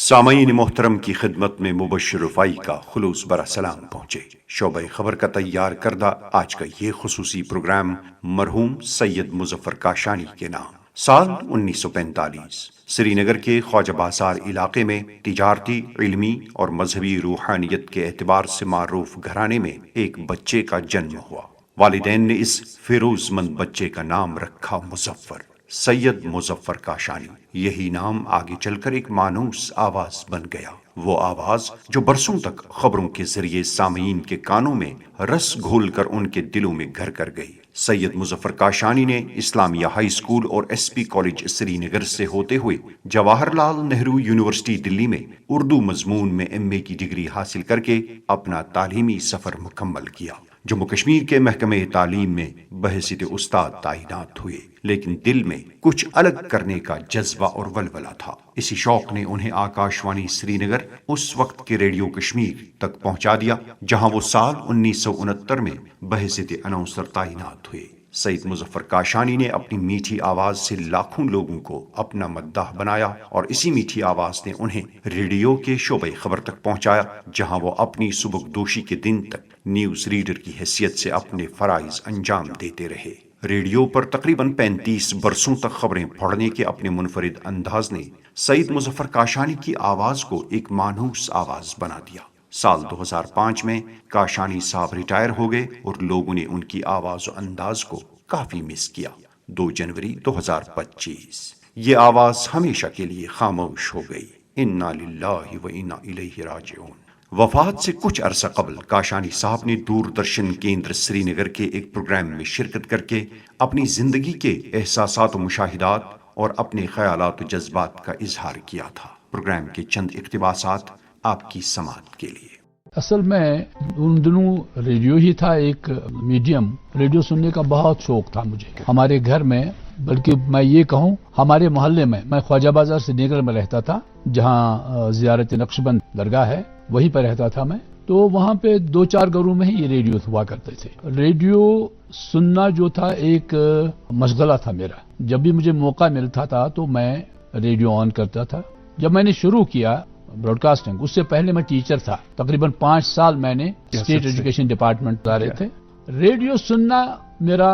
سامعین محترم کی خدمت میں مبشر رفائی کا خلوص برا سلام پہنچے۔ شعبہ خبر کا تیار کردہ آج کا یہ خصوصی پروگرام مرحوم سید مظفر کاشانی کے نام۔ سال 1945 سری نگر کے خواجہ بازار علاقے میں تجارتی، علمی اور مذہبی روحانیت کے اعتبار سے معروف گھرانے میں ایک بچے کا جنم ہوا۔ والدین نے اس فیروز مند بچے کا نام رکھا مظفر، سید مظفر کاشانی۔ یہی نام آگے چل کر ایک مانوس آواز بن گیا، وہ آواز جو برسوں تک خبروں کے ذریعے سامعین کے کانوں میں رس گھول کر ان کے دلوں میں گھر کر گئی۔ سید مظفر کاشانی نے اسلامیہ ہائی اسکول اور ایس پی کالج سری نگر سے ہوتے ہوئے جواہر لال نہرو یونیورسٹی دلی میں اردو مضمون میں ایم اے کی ڈگری حاصل کر کے اپنا تعلیمی سفر مکمل کیا۔ جموں کشمیر کے محکمہ تعلیم میں بحیثیت استاد تعینات ہوئے، لیکن دل میں کچھ الگ کرنے کا جذبہ اور ولولہ تھا۔ اسی شوق نے انہیں آکاشوانی سری نگر، اس وقت کے ریڈیو کشمیر تک پہنچا دیا، جہاں وہ سال 1969 میں بحیثیت اناؤنسر تعینات ہوئے۔ سید مظفر کاشانی نے اپنی میٹھی آواز سے لاکھوں لوگوں کو اپنا مداح بنایا، اور اسی میٹھی آواز نے انہیں ریڈیو کے شعبہ خبر تک پہنچایا، جہاں وہ اپنی سبکدوشی کے دن تک نیوز ریڈر کی حیثیت سے اپنے فرائض انجام دیتے رہے۔ ریڈیو پر تقریباً 35 برسوں تک خبریں پڑھنے کے اپنے منفرد انداز نے سید مظفر کاشانی کی آواز کو ایک مانوس آواز بنا دیا۔ سال 2005 میں کاشانی صاحب ریٹائر ہو گئے اور لوگوں نے ان کی آواز و انداز کو کافی مس کیا۔ 2 جنوری 2025 یہ آواز ہمیشہ کے لیے خاموش ہو گئی۔ انا للہ و انا الیہ راجعون۔ وفات سے کچھ عرصہ قبل کاشانی صاحب نے دوردرشن کیندر سری نگر کے ایک پروگرام میں شرکت کر کے اپنی زندگی کے احساسات و مشاہدات اور اپنے خیالات و جذبات کا اظہار کیا تھا۔ پروگرام کے چند اقتباسات آپ کی سماعت کے لیے۔ اصل میں ان دنوں ریڈیو ہی تھا ایک میڈیم، ریڈیو سننے کا بہت شوق تھا مجھے۔ ہمارے گھر میں، بلکہ میں یہ کہوں ہمارے محلے میں خواجہ بازار سری نگر میں رہتا تھا، جہاں زیارت نقشبند درگاہ ہے، وہیں پہ رہتا تھا میں۔ تو وہاں پہ 2-4 گھروں میں ہی یہ ریڈیو ہوا کرتے تھے۔ ریڈیو سننا جو تھا ایک مشغلہ تھا میرا۔ جب بھی مجھے موقع ملتا تھا تو میں ریڈیو آن کرتا تھا۔ جب میں نے شروع کیا براڈ کاسٹنگ، اس سے پہلے میں ٹیچر تھا، تقریباً 5 سال میں نے اسٹیٹ ایجوکیشن ڈپارٹمنٹ دارے تھے۔ ریڈیو سننا میرا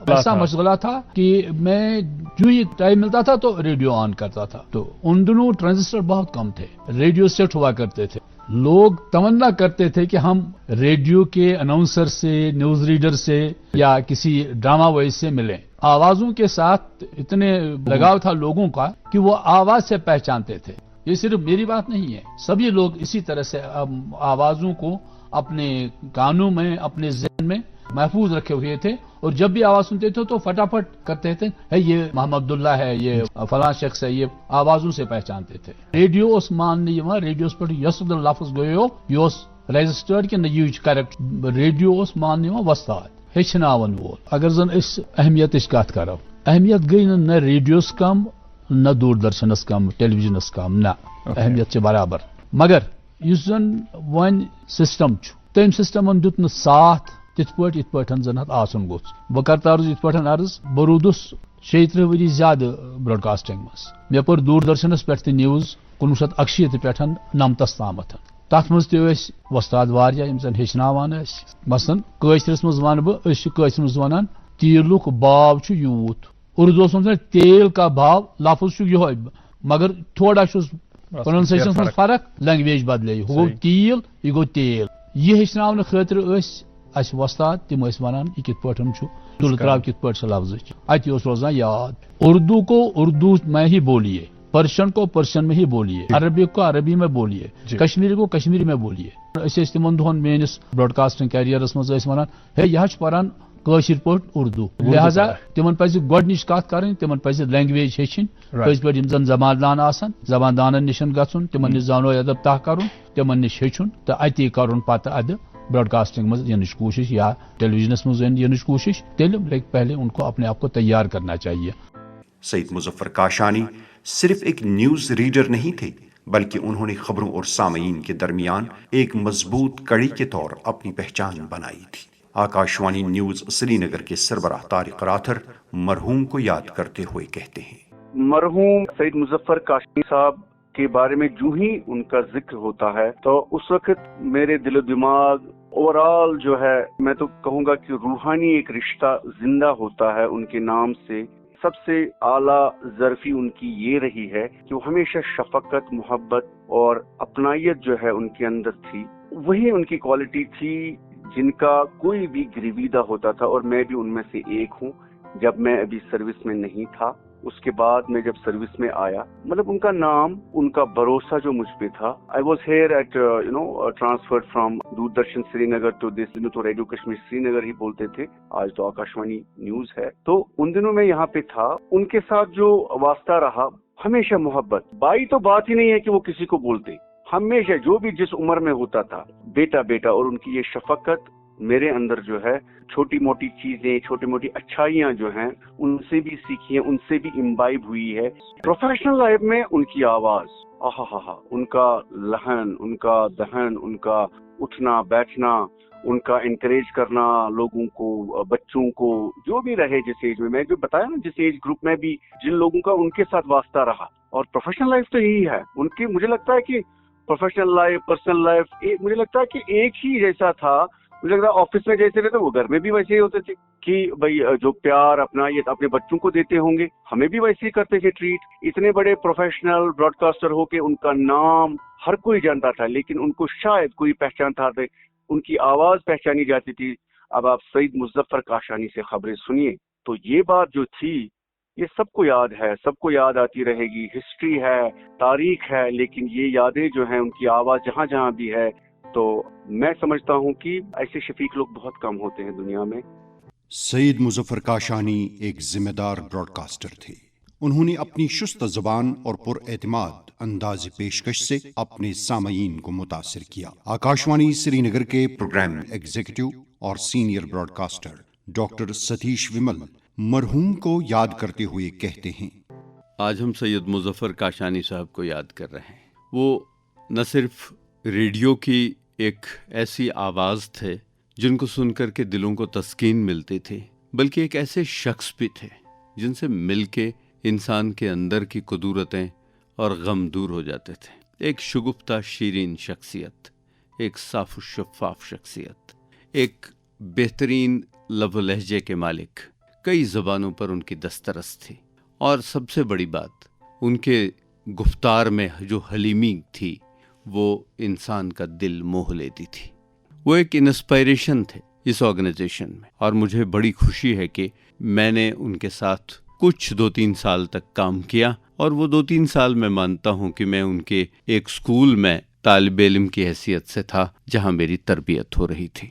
ایسا مشغلہ تھا کہ میں جو ہی ٹائم ملتا تھا تو ریڈیو آن کرتا تھا۔ تو ان دنوں ٹرانزسٹر بہت کم تھے، ریڈیو سیٹ ہوا کرتے تھے۔ لوگ تمنا کرتے تھے کہ ہم ریڈیو کے اناؤنسر سے، نیوز ریڈر سے یا کسی ڈرامہ وائز سے ملیں۔ آوازوں کے ساتھ اتنے لگاؤ تھا لوگوں کا کہ وہ آواز سے پہچانتے تھے۔ یہ صرف میری بات نہیں ہے، سبھی لوگ اسی طرح سے آوازوں کو اپنے کانوں میں، اپنے ذہن میں محفوظ رکھے ہوئے تھے، اور جب بھی آواز سنتے تھے تو فٹافٹ کرتے تھے ہے یہ محمد عبداللہ ہے، یہ فلاں شخص ہے، یہ آوازوں سے پہچانتے تھے۔ ریڈیو اس ماننے یہ ریڈیوس پر یس لفظ گو یہ رجسٹرڈ کہ یہ کریکٹ۔ ریڈیو اس ماننے وستاد ہیچناون وول۔ اگر زن اس اہمیت کت کرو، اہمیت گئی نہ ریڈیوس کم نہ دوردرشنس کم، ٹیلی ویژنس کم، نہ اہمیت برابر۔ مگر اس زن ون سسٹم تم سسٹمن دیت ساتھ تت پٲٹھۍ زن آسن گوٚژھ۔ بہٕ کرٕ عرض یِتھ پٲٹھۍ عرض، بہٕ روٗدُس 36 ؤری زیادٕ براڈ کاسٹنگ منٛز۔ مےٚ پٔر دوردرشنس پٮ۪ٹھ تہِ نِوٕز 1968 پٮ۪ٹھ 89 تامتھ۔ تتھ منٛز تہِ ٲسۍ وۄستاد واریاہ یِم زن ہیٚچھناوان ٲسۍ۔ مثلاً کٲشرِس منٛز ونہٕ بہٕ، أسۍ چھِ کٲشرِس منٛز ونان تیٖلُک باو چھُ یوٗت۔ اردوس منٛز تیل کا بھاو لفظ چھُ یِہوے، مگر تھوڑا چھُس پروننسیشنس منٛز فرق، لینگویج بدلے، ہُہ گوٚو تیٖل، یہِ گوٚو تیل۔ یہِ ہیٚچھناونہٕ خٲطرٕ ٲسۍ اسہِ وۄستاد، تِم ٲسۍ ونان یہِ کِتھ پٲٹھۍ چھُ، تُلہٕ تراو کِتھ پٲٹھۍ چھِ لفظٕچ، اتی اوس روزان یاد۔ اردو کو اردو میں ہی بولیے، پرشین کو پرشین میں ہی بولیے، عربی کو عربی میں بولیے، کشمیری کو کشمیری میں بولیے۔ أسۍ ٲسۍ تِمن دۄہن میٲنِس براڈ کاسٹنگ کیریئرس منٛز ٲسۍ ونان ہے یہِ حظ چھُ پران کٲشِر پٲٹھۍ اردو، لہذا تمن پزِ گۄڈنِچ کتھ کرٕنۍ، تمن پزِ لینگویج ہیٚچھِنۍ، پٔزۍ پٲٹھۍ یِم زن زبان دان آسن، زبان دانن نِش گژھُن، تمن نِش زانو ادب تاہ کرُن، تمن نِش ہیٚچھُن، تہٕ اتی کرُن پتہٕ ادٕ براڈ کاسٹنگ میں ینٕچ کوشش یا ٹیلی ویژنس میں ینٕچ کوشش۔ تیلے پہلے ان کو اپنے آپ کو تیار کرنا چاہیے۔ سید مظفر کاشانی صرف ایک نیوز ریڈر نہیں تھے، بلکہ انہوں نے خبروں اور سامعین کے درمیان ایک مضبوط کڑی کے طور اپنی پہچان بنائی تھی۔ آکاشوانی نیوز سری نگر کے سربراہ طارق راتھر مرحوم کو یاد کرتے ہوئے کہتے ہیں، مرحوم سید مظفر کاشانی صاحب کے بارے میں جو ہی ان کا ذکر ہوتا ہے تو اس وقت میرے دل و دماغ اوورال جو ہے میں تو کہوں گا کہ روحانی ایک رشتہ زندہ ہوتا ہے ان کے نام سے. سب سے اعلیٰ ظرفی ان کی یہ رہی ہے کہ وہ ہمیشہ شفقت، محبت اور اپنائیت جو ہے ان کے اندر تھی. وہی ان کی کوالٹی تھی جن کا کوئی بھی گریویدہ ہوتا تھا، اور میں بھی ان میں سے ایک ہوں. جب میں ابھی سروس میں نہیں تھا، اس کے بعد میں جب سروس میں آیا، مطلب ان کا نام، ان کا بھروسہ جو مجھ پہ تھا. I was here at transferred from Doordarshan Srinagar to this, تو ریڈیو کشمیر سری نگر ہی بولتے تھے، آج تو آکاشوانی نیوز ہے. تو ان دنوں میں یہاں پہ تھا. ان کے ساتھ جو واسطہ رہا ہمیشہ محبت. بائی تو بات ہی نہیں ہے کہ وہ کسی کو بولتے، ہمیشہ جو بھی جس عمر میں ہوتا تھا بیٹا بیٹا. اور ان کی یہ شفقت میرے اندر جو ہے چھوٹی موٹی چیزیں، چھوٹی موٹی اچھائیاں جو ہیں ان سے بھی سیکھی ہیں، ان سے بھی امبائب ہوئی ہے. پروفیشنل لائف میں ان کی آواز، ان کا لہن، ان کا دہن، ان کا اٹھنا بیٹھنا، ان کا انکریج کرنا لوگوں کو، بچوں کو، جو بھی رہے جس ایج میں جو بتایا نا، جس ایج گروپ میں بھی جن لوگوں کا ان کے ساتھ واسطہ رہا. اور پروفیشنل لائف تو یہی ہے ان کی. مجھے لگتا ہے کہ پروفیشنل لائف، پرسنل لائف مجھے لگتا ہے کہ ایک ہی جیسا تھا. مجھے لگتا ہے آفس میں جیسے رہتے وہ گھر میں بھی ویسے ہی ہوتے تھے کہ بھائی جو پیار اپنا یہ اپنے بچوں کو دیتے ہوں گے ہمیں بھی ویسے ہی کرتے تھے ٹریٹ. اتنے بڑے پروفیشنل براڈ کاسٹر ہو کے ان کا نام ہر کوئی جانتا تھا، لیکن ان کو شاید کوئی پہچانتا تھا، ان کی آواز پہچانی جاتی تھی. اب آپ سعید مظفر کاشانی سے خبریں سنیے تو یہ بات جو تھی یہ سب کو یاد ہے، سب کو یاد آتی رہے گی. ہسٹری ہے، تاریخ ہے، لیکن یہ یادیں جو ہیں ان کی آواز جہاں جہاں بھی ہے. تو میں سمجھتا ہوں کہ ایسے شفیق لوگ بہت کم ہوتے ہیں دنیا میں. سعید مظفر کاشانی ایک ذمہ دار براڈ کاسٹر تھے. انہوں نے اپنی شست زبان اور پر اعتماد انداز پیشکش سے اپنے سامعین کو متاثر کیا. آکاشوانی سری نگر کے پروگرام ایگزیکٹو اور senior broadcaster doctor Satish Vimal مرحوم کو یاد کرتے ہوئے کہتے ہیں، آج ہم سید مظفر کاشانی صاحب کو یاد کر رہے ہیں. وہ نہ صرف ریڈیو کی ایک ایسی آواز تھے جن کو سن کر کے دلوں کو تسکین ملتی تھی، بلکہ ایک ایسے شخص بھی تھے جن سے مل کے انسان کے اندر کی قدورتیں اور غم دور ہو جاتے تھے. ایک شگفتہ شیرین شخصیت، ایک صاف و شفاف شخصیت، ایک بہترین لب و لہجے کے مالک. کئی زبانوں پر ان کی دسترس تھی، اور سب سے بڑی بات ان کے گفتار میں جو حلیمی تھی وہ انسان کا دل موہ لیتی تھی. وہ ایک انسپائریشن تھے اس آرگنائزیشن میں، اور مجھے بڑی خوشی ہے کہ میں نے ان کے ساتھ کچھ 2-3 سال تک کام کیا. اور وہ 2-3 سال میں مانتا ہوں کہ میں ان کے ایک اسکول میں طالب علم کی حیثیت سے تھا جہاں میری تربیت ہو رہی تھی.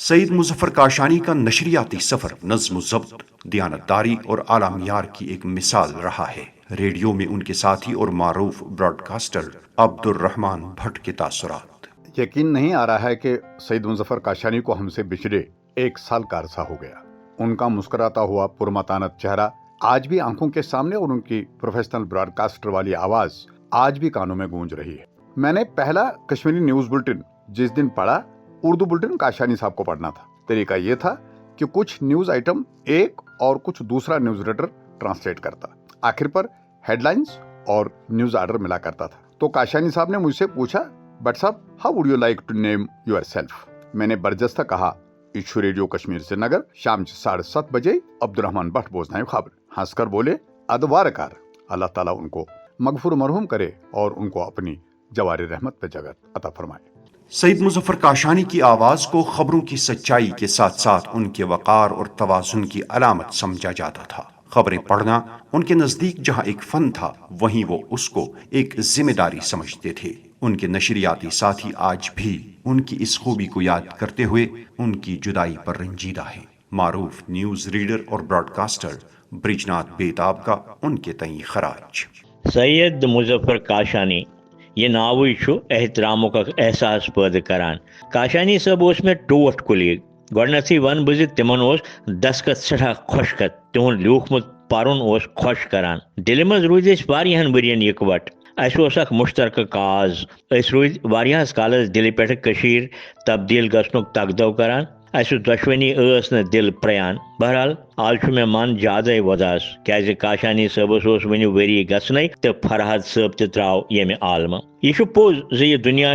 سعید مظفر کاشانی کا نشریاتی سفر نظم و ضبط، دیانتداری اور اعلیٰ معیار کی ایک مثال رہا ہے. ریڈیو میں ان کے ساتھی اور معروف براڈ کاسٹر عبد الرحمان بھٹ کے تاثرات. یقین نہیں آ رہا ہے کہ سعید مظفر کاشانی کو ہم سے بچھڑے 1 سال کا عرصہ ہو گیا. ان کا مسکراتا ہوا پرمتانت چہرہ آج بھی آنکھوں کے سامنے، اور ان کی پروفیشنل براڈ کاسٹر والی آواز آج بھی کانوں میں گونج رہی ہے. میں نے پہلا کشمیری نیوز بلٹن جس دن پڑھا، اردو بلٹن کاشانی صاحب کو پڑھنا تھا. طریقہ یہ تھا کہ کچھ نیوز آئٹم ایک اور کچھ دوسرا نیوز ریڈر ٹرانسلیٹ کرتا. آخر پر ہیڈ لائنز اور نیوز آرڈر ملا کرتا تھا. تو کاشانی صاحب نے مجھ سے پوچھا، بٹ صاحب how would you like to name yourself? میں نے برجستہ کہا، ایشو ریڈیو کشمیر سری نگر، شام 7:30 بجے عبد الرحمان بٹ بوزنائے خبر. ہنس کر بولے، ادوار کار. اللہ تعالیٰ ان کو مغفور مرحوم کرے اور ان کو اپنی جوار رحمت پہ جگہ عطا فرمائے. سعید مظفر کاشانی کی آواز کو خبروں کی سچائی کے ساتھ ساتھ ان کے وقار اور توازن کی علامت سمجھا جاتا تھا. خبریں پڑھنا ان کے نزدیک جہاں ایک فن تھا، وہیں وہ اس کو ایک ذمہ داری سمجھتے تھے. ان کے نشریاتی ساتھی آج بھی ان کی اس خوبی کو یاد کرتے ہوئے ان کی جدائی پر رنجیدہ ہیں. معروف نیوز ریڈر اور براڈ کاسٹر برج ناتھ بیتاب کا ان کے تئیں خراج. سید مظفر کاشانی یہ ناوے احترام کا احساس پیدا کران. کاشانی صاحب اس میں ٹوٹ کلیگ. گۄڈنیتھٕے ون بہٕ زِ تِمن اوس دستخط سٮ۪ٹھاہ خۄشخط، تِہُنٛد لیوٗکھمُت پرُن اوس خۄش کران. دِلہِ منٛز روٗدۍ أسۍ واریاہن ؤرین یِکوٹ. اَسہِ اوس اکھ مُشترکہٕ کاز. أسۍ روٗدۍ واریاہس کالس دِلہِ پٮ۪ٹھٕ کٔشیٖر تبدیٖل گژھنُک تگدو کران. اسہ دشونی ٲس نہٕ دل پریان. بہرحال آز چھُ مےٚ من زیادے وۄداس کیازِ کاشانی صٲبس اوس وٕنہِ ؤری گژھنَے تہٕ فرحت صٲب تہِ درٛاو ییٚمہِ عالمہٕ. یہِ چھُ پوٚز زِ یہِ دُنیا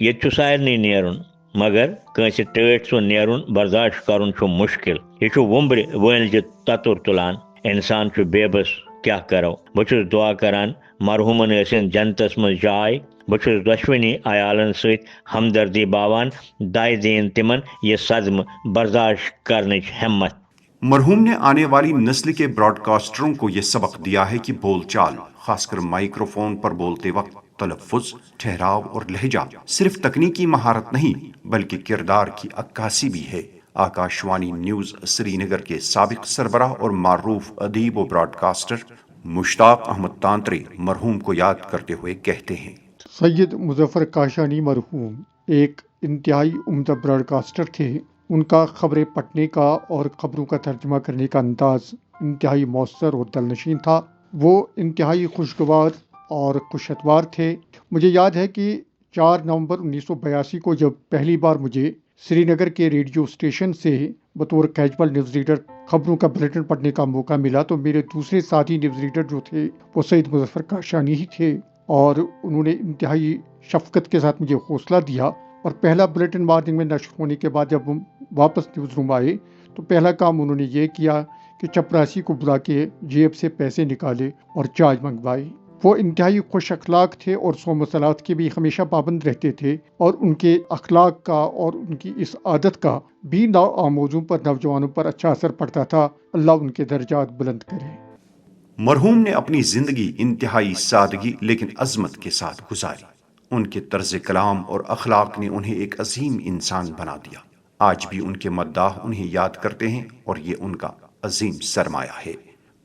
ییٚتہِ چھُ سارنٕے نیرُن، مگر کٲنٛسہِ ٹٲٹھۍ سُنٛد نیرُن برداشت کرُن چھُ مُشکل. یہِ چھُ وُمبرِ وٲلجہِ تتُر تُلان. انسان چھُ بے بس، کیٛاہ کرو. بہٕ چھُس دعا کران مرحوٗمن ٲسِن جنتس منٛز جاے. بہٕ چھُس دۄشوٕنی عیالن سۭتۍ ہمدردی باوان. داے دِیِن تِمن یہ صدمہ برداشت کرنٕچ ہمت. مرحوم نے آنے والی نسل کے براڈ کاسٹروں کو یہ سبق دیا ہے کہ بول چال، خاص کر مائکرو فون پر بولتے وقت تلفظ، ٹھہراؤ اور لہجہ صرف تکنیکی مہارت نہیں بلکہ کردار کی عکاسی بھی ہے. آکاشوانی نیوز سری نگر کے سابق سربراہ اور معروف ادیب و براڈ کاسٹر مشتاق احمد تانترے مرحوم کو یاد کرتے ہوئے کہتے ہیں: سید مظفر کاشانی مرحوم ایک انتہائی عمدہ براڈ کاسٹر تھے. ان کا خبریں پڑھنے کا اور خبروں کا ترجمہ کرنے کا انداز انتہائی مؤثر اور دلنشین تھا. وہ انتہائی خوشگوار اور خوش اتوار تھے. مجھے یاد ہے کہ 4 نومبر 1982 کو جب پہلی بار مجھے سری نگر کے ریڈیو اسٹیشن سے بطور کیجول نیوز ریڈر خبروں کا بلیٹن پڑھنے کا موقع ملا تو میرے دوسرے ساتھی نیوز ریڈر جو تھے وہ سید مظفر کاشانی ہی تھے، اور انہوں نے انتہائی شفقت کے ساتھ مجھے حوصلہ دیا. اور پہلا بلیٹن مارننگ میں نشر ہونے کے بعد جب ہم واپس نیوز روم آئے تو پہلا کام انہوں نے یہ کیا کہ چپراسی کو بلا کے جیب سے پیسے نکالے اور چائے منگوائی. وہ انتہائی خوش اخلاق تھے اور صوم و صلات کے بھی ہمیشہ پابند رہتے تھے، اور ان کے اخلاق کا اور ان کی اس عادت کا بھی موضوع پر نوجوانوں پر اچھا اثر پڑتا تھا. اللہ ان کے درجات بلند کرے. مرحوم نے اپنی زندگی انتہائی سادگی لیکن عظمت کے ساتھ گزاری. ان کے طرز کلام اور اخلاق نے انہیں ایک عظیم انسان بنا دیا. آج بھی ان کے مداح انہیں یاد کرتے ہیں اور یہ ان کا عظیم سرمایہ ہے.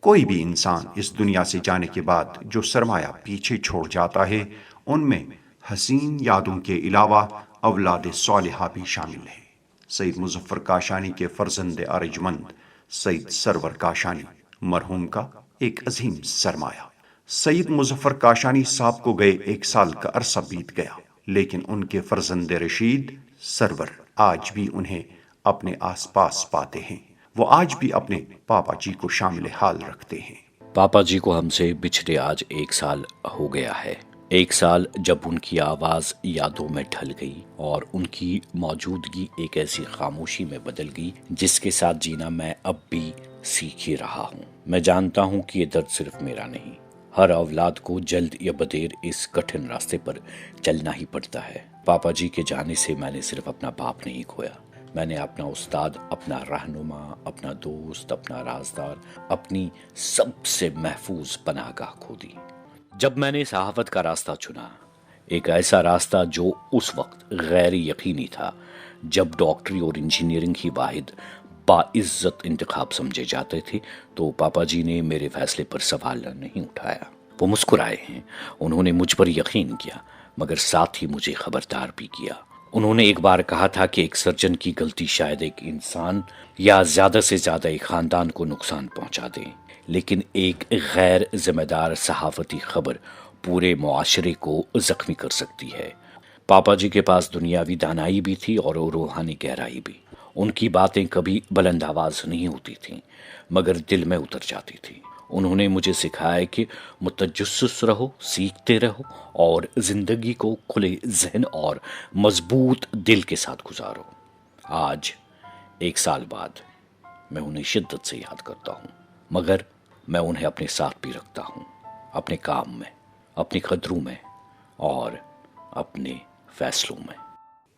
کوئی بھی انسان اس دنیا سے جانے کے بعد جو سرمایہ پیچھے چھوڑ جاتا ہے ان میں حسین یادوں کے علاوہ اولاد صالحہ بھی شامل ہے. سید مظفر کاشانی کے فرزند ارجمند سید سرور کاشانی مرحوم کا ایک عظیم سرمایہ. سید مظفر کاشانی صاحب کو گئے 1 سال کا عرصہ بیت گیا، لیکن ان کے فرزند رشید سرور آج بھی انہیں اپنے آس پاس پاتے ہیں. وہ آج بھی اپنے پاپا جی کو شامل حال رکھتے ہیں. پاپا جی کو ہم سے بچھڑے آج 1 سال ہو گیا ہے. 1 سال جب ان کی آواز یادوں میں ڈھل گئی اور ان کی موجودگی ایک ایسی خاموشی میں بدل گئی جس کے ساتھ جینا میں اب بھی سیکھ ہی رہا ہوں. میں جانتا ہوں کہ یہ درد صرف میرا نہیں، ہر اولاد کو جلد یا بدیر اس کٹھن راستے پر چلنا ہی پڑتا ہے. پاپا جی کے جانے سے میں نے صرف اپنا باپ نہیں کھویا، میں نے اپنا استاد، اپنا رہنما، اپنا دوست، اپنا رازدار، اپنی سب سے محفوظ پناہ گاہ کھو دی. جب میں نے صحافت کا راستہ چنا، ایک ایسا راستہ جو اس وقت غیر یقینی تھا، جب ڈاکٹری اور انجینئرنگ ہی واحد باعزت انتخاب سمجھے جاتے تھے، تو پاپا جی نے میرے فیصلے پر سوال نہیں اٹھایا. وہ مسکرائے ہیں، انہوں نے مجھ پر یقین کیا، مگر ساتھ ہی مجھے خبردار بھی کیا. انہوں نے ایک بار کہا تھا کہ ایک سرجن کی غلطی شاید ایک انسان یا زیادہ سے زیادہ ایک خاندان کو نقصان پہنچا دے، لیکن ایک غیر ذمہ دار صحافتی خبر پورے معاشرے کو زخمی کر سکتی ہے. پاپا جی کے پاس دنیاوی دانائی بھی تھی اور روحانی گہرائی بھی. ان کی باتیں کبھی بلند آواز نہیں ہوتی تھیں مگر دل میں اتر جاتی تھی. انہوں نے مجھے سکھایا کہ متجسس رہو، سیکھتے رہو اور زندگی کو کھلے ذہن اور مضبوط دل کے ساتھ گزارو. آج 1 سال بعد میں انہیں شدت سے یاد کرتا ہوں، مگر میں انہیں اپنے ساتھ بھی رکھتا ہوں، اپنے کام میں، اپنی قدروں میں اور اپنے فیصلوں میں.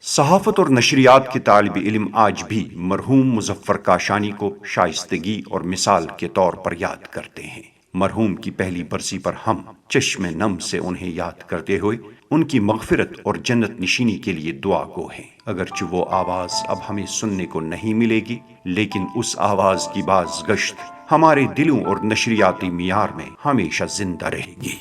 صحافت اور نشریات کے طالب علم آج بھی مرحوم مظفر کاشانی کو شائستگی اور مثال کے طور پر یاد کرتے ہیں. مرحوم کی پہلی برسی پر ہم چشم نم سے انہیں یاد کرتے ہوئے ان کی مغفرت اور جنت نشینی کے لیے دعا گو ہیں. اگرچہ وہ آواز اب ہمیں سننے کو نہیں ملے گی، لیکن اس آواز کی باز گشت ہمارے دلوں اور نشریاتی معیار میں ہمیشہ زندہ رہے گی.